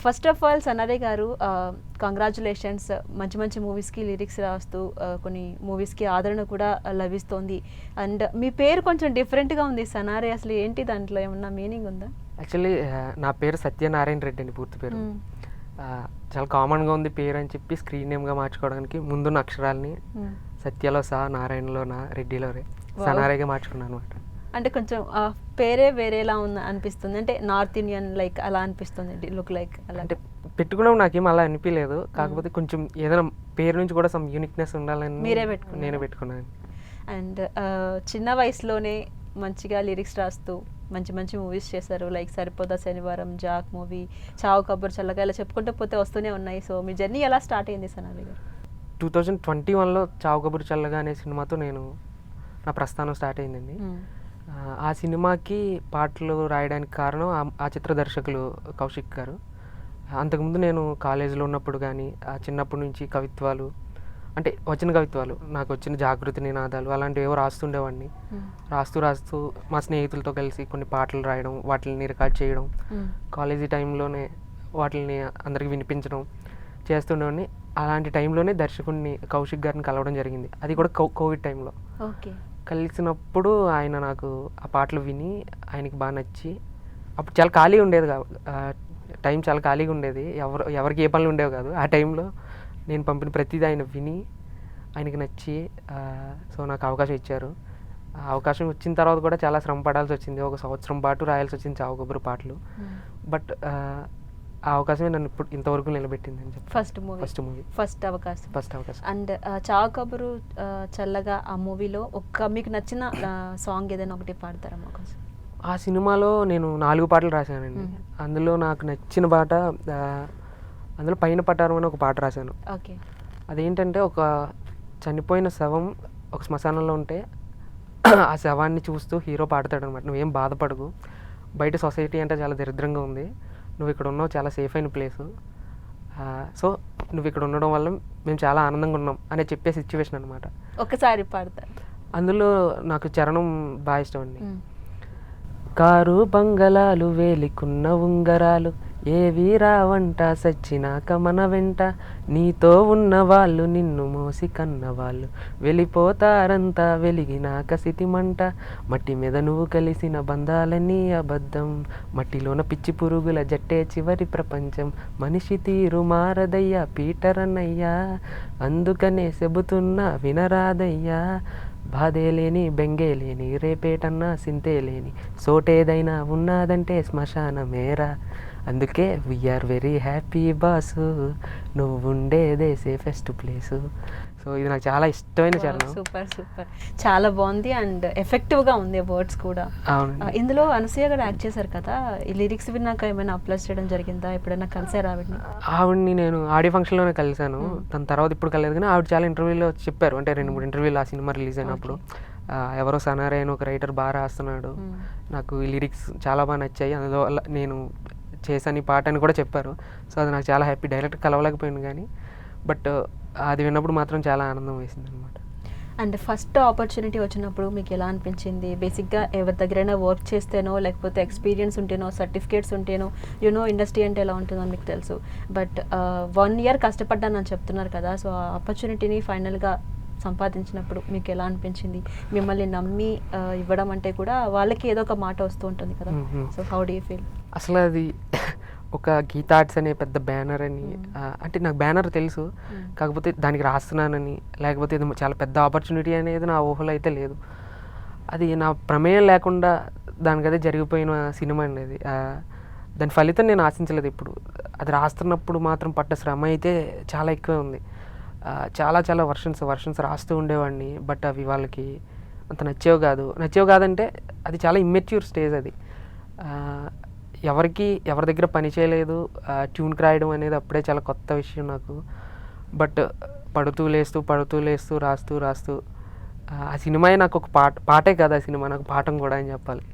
First of all సనారే గారు congratulations. మంచి మంచి మూవీస్కి లిరిక్స్ రాస్తూ కొన్ని మూవీస్కి ఆదరణ కూడా లభిస్తోంది. అండ్ మీ పేరు కొంచెం డిఫరెంట్గా ఉంది సనారే, అసలు ఏంటి దాంట్లో ఏమన్నా మీనింగ్ ఉందా? యాక్చువల్లీ నా పేరు సత్యనారాయణ రెడ్డి అండి, పూర్తి పేరు. చాలా కామన్గా ఉంది పేరు అని చెప్పి స్క్రీన్ నేమ్గా మార్చుకోవడానికి ముందున్న అక్షరాలని సత్యలో సా, నారాయణలో నా, రెడ్డిలో రే, సనారేగా మార్చుకున్నాను అనమాట. అంటే కొంచెం పేరే వేరేలా ఉంది అనిపిస్తుంది, అంటే నార్త్ ఇండియన్ లైక్ అలా అనిపిస్తుంది, లుక్ లైక్ అలా. అంటే పెట్టుకున్నాం, నాకేం అలా అనిపించలేదు. కాకపోతే కొంచెం ఏదైనా పేరు నుంచి కూడా సమ్ యూనిక్నెస్ ఉండాలని నేనే పెట్టుకున్నాను. అండ్ చిన్న వయసులోనే మంచిగా లిరిక్స్ రాస్తూ మంచి మంచి మూవీస్ చేశారు, లైక్ సరిపోదా శనివారం, జాక్ మూవీ, చావు కబుర్ చల్లగా, ఇలా చెప్పుకుంటూ పోతే వస్తూనే ఉన్నాయి. సో మీ జర్నీ ఎలా స్టార్ట్ అయింది సనారే గారు? 2021లో చావు కబుర్ చల్లగా అనే సినిమాతో నా ప్రస్థానం స్టార్ట్ అయిందండి. ఆ సినిమాకి పాటలు రాయడానికి కారణం ఆ చిత్ర దర్శకులు కౌశిక్ గారు. అంతకుముందు నేను కాలేజీలో ఉన్నప్పుడు కానీ చిన్నప్పటి నుంచి కవిత్వాలు, అంటే వచ్చిన కవిత్వాలు, నాకు వచ్చిన జాగృతి నినాదాలు అలాంటివి ఏవో రాస్తుండేవాడిని. రాస్తూ మా స్నేహితులతో కలిసి కొన్ని పాటలు రాయడం, వాటిని రికార్డ్ చేయడం, కాలేజీ టైంలోనే వాటిని అందరికి వినిపించడం చేస్తుండేవాడిని. అలాంటి టైంలోనే దర్శకుడిని కౌశిక్ గారిని కలవడం జరిగింది. అది కూడా కోవిడ్ టైంలో. కలిసినప్పుడు ఆయన నాకు ఆ పాటలు విని ఆయనకి బాగా నచ్చి, అప్పుడు చాలా ఖాళీ ఉండేది కాదు, టైం చాలా ఖాళీగా ఉండేది, ఎవరికి ఏ పనులు ఉండేవి కాదు. ఆ టైంలో నేను పంపిన ప్రతిదీ ఆయన విని ఆయనకి నచ్చి సో నాకు అవకాశం ఇచ్చారు. ఆ అవకాశం వచ్చిన తర్వాత కూడా చాలా శ్రమ పడాల్సి వచ్చింది. 1 సంవత్సరం పాటు రాయాల్సి వచ్చింది చావు కబురు పాటలు. బట్ ఆ అవకాశమే నన్ను ఇప్పుడు ఇంతవరకు నిలబెట్టింది అని చెప్పి. ఫస్ట్ అవకాశం. అండ్ చావు కబురు చల్లగా ఆ మూవీలో మీకు నచ్చిన సాంగ్ ఏదైనా ఒకటి పాడతారా మాకు? ఆ సినిమాలో నేను 4 పాటలు రాశానండి. అందులో నాకు నచ్చిన పాట, అందులో పైన పటారం అని ఒక పాట రాశాను. అదేంటంటే, ఒక చనిపోయిన శవం ఒక శ్మశానంలో ఉంటే ఆ శవాన్ని చూస్తూ హీరో పాడతాడు అనమాట, నువ్వేం బాధపడకు, బయట సొసైటీ అంటే చాలా దరిద్రంగా ఉంది, నువ్వు ఇక్కడ ఉన్నావు, చాలా సేఫ్ అయిన ప్లేసు, సో నువ్వు ఇక్కడ ఉండడం వల్ల మేము చాలా ఆనందంగా ఉన్నాం అనే చెప్పే సిచ్యువేషన్ అనమాట. ఒకసారి పాడతాను. అందులో నాకు చరణం బాగా ఇష్టం అండి. కారు బంగళాలు వేలికున్న ఉంగరాలు ఏవి రావంట, సచ్చినాక మన వెంట, నీతో ఉన్న వాళ్ళు నిన్ను మోసి కన్నవాళ్ళు, వెళ్ళిపోతారంతా వెలిగినాక సిటిమంట, మట్టి మీద నువ్వు కలిసిన బంధాలన్నీ అబద్ధం, మట్టిలోన పిచ్చి పురుగుల జట్టే చివరి ప్రపంచం, మనిషి తీరు మారదయ్యా పీటర్ అన్నయ్యా, అందుకనే చెబుతున్నా వినరాదయ్యా, బాధే లేని బెంగే లేని రేపేటన్నా సింతే లేని, సోటేదైనా ఉన్నాదంటే శ్మశానమేరా, అందుకే వీఆర్ వెరీ హ్యాపీ బాసు, నువ్వు ఉండేదే సేఫెస్ట్ ప్లేసు. సో ఇది నాకు చాలా ఇష్టమైన చరణం. సూపర్, చాలా బాగుంది అండ్ ఎఫెక్టివ్గా ఉంది వర్డ్స్ కూడా. ఇందులో అనసూయ గారు యాక్ట్ చేశారు కదా, ఈ లిరిక్స్ విన్నాక ఏమైనా అప్లై చేయడం జరిగిందా, ఎప్పుడైనా కలిసారు ఆవిడని? నేను ఆడియో ఫంక్షన్లోనే కలిశాను, తన తర్వాత ఇప్పుడు కలలేదు, కానీ ఆవిడ చాలా ఇంటర్వ్యూలో చెప్పారు, అంటే 2-3 ఇంటర్వ్యూలు ఆ సినిమా రిలీజ్ అయినప్పుడు, ఎవరో సనారే అని ఒక రైటర్ బాగా రాస్తున్నాడు, నాకు ఈ లిరిక్స్ చాలా బాగా నచ్చాయి, అందులో నేను చేశాను ఈ పాట అని కూడా చెప్పారు. సో అది నాకు చాలా హ్యాపీ. డైరెక్ట్ కలవలేకపోయింది కానీ, బట్ అది విన్నప్పుడు మాత్రం చాలా ఆనందం వేసింది అనమాట. అండ్ ఫస్ట్ ఆపర్చునిటీ వచ్చినప్పుడు మీకు ఎలా అనిపించింది? బేసిక్గా ఎవరి దగ్గరైనా వర్క్ చేస్తేనో, లేకపోతే ఎక్స్పీరియన్స్ ఉంటేనో, సర్టిఫికేట్స్ ఉంటేనో, ఇండస్ట్రీ అంటే ఎలా ఉంటుందో మీకు తెలుసు, బట్ 1 year కష్టపడ్డానని చెప్తున్నారు కదా, సో ఆ ఆపర్చునిటీని ఫైనల్గా సంపాదించినప్పుడు మీకు ఎలా అనిపించింది? మిమ్మల్ని నమ్మి ఇవ్వడం అంటే కూడా వాళ్ళకి ఏదో ఒక మాట వస్తూ ఉంటుంది కదా, so how do you feel? అసలు అది ఒక గీతా ఆర్ట్స్ అనే పెద్ద బ్యానర్ అని, అంటే నాకు బ్యానర్ తెలుసు, కాకపోతే దానికి రాస్తున్నానని, లేకపోతే ఇది చాలా పెద్ద ఆపర్చునిటీ అనేది నా ఊహలో అయితే లేదు. అది నా ప్రమేయం లేకుండా దానికదే జరిగిపోయిన సినిమా అండి అది. దాని ఫలితం నేను ఆశించలేదు ఇప్పుడు. అది రాస్తున్నప్పుడు మాత్రం పడ్డ శ్రమ అయితే చాలా ఎక్కువే ఉంది. చాలా వర్షన్స్ రాస్తూ ఉండేవాడిని, బట్ అవి వాళ్ళకి అంత నచ్చేవి కాదంటే అది చాలా ఇమ్మెచ్యూర్ స్టేజ్ అది. ఎవరి దగ్గర పని చేయలేదు, ట్యూన్కి రాయడం అనేది అప్పుడే చాలా కొత్త విషయం నాకు. బట్ పడుతూ లేస్తూ రాస్తూ ఆ సినిమా నాకు ఒక పాటే కాదు, ఆ సినిమా నాకు పాఠం కూడా అని చెప్పాలి.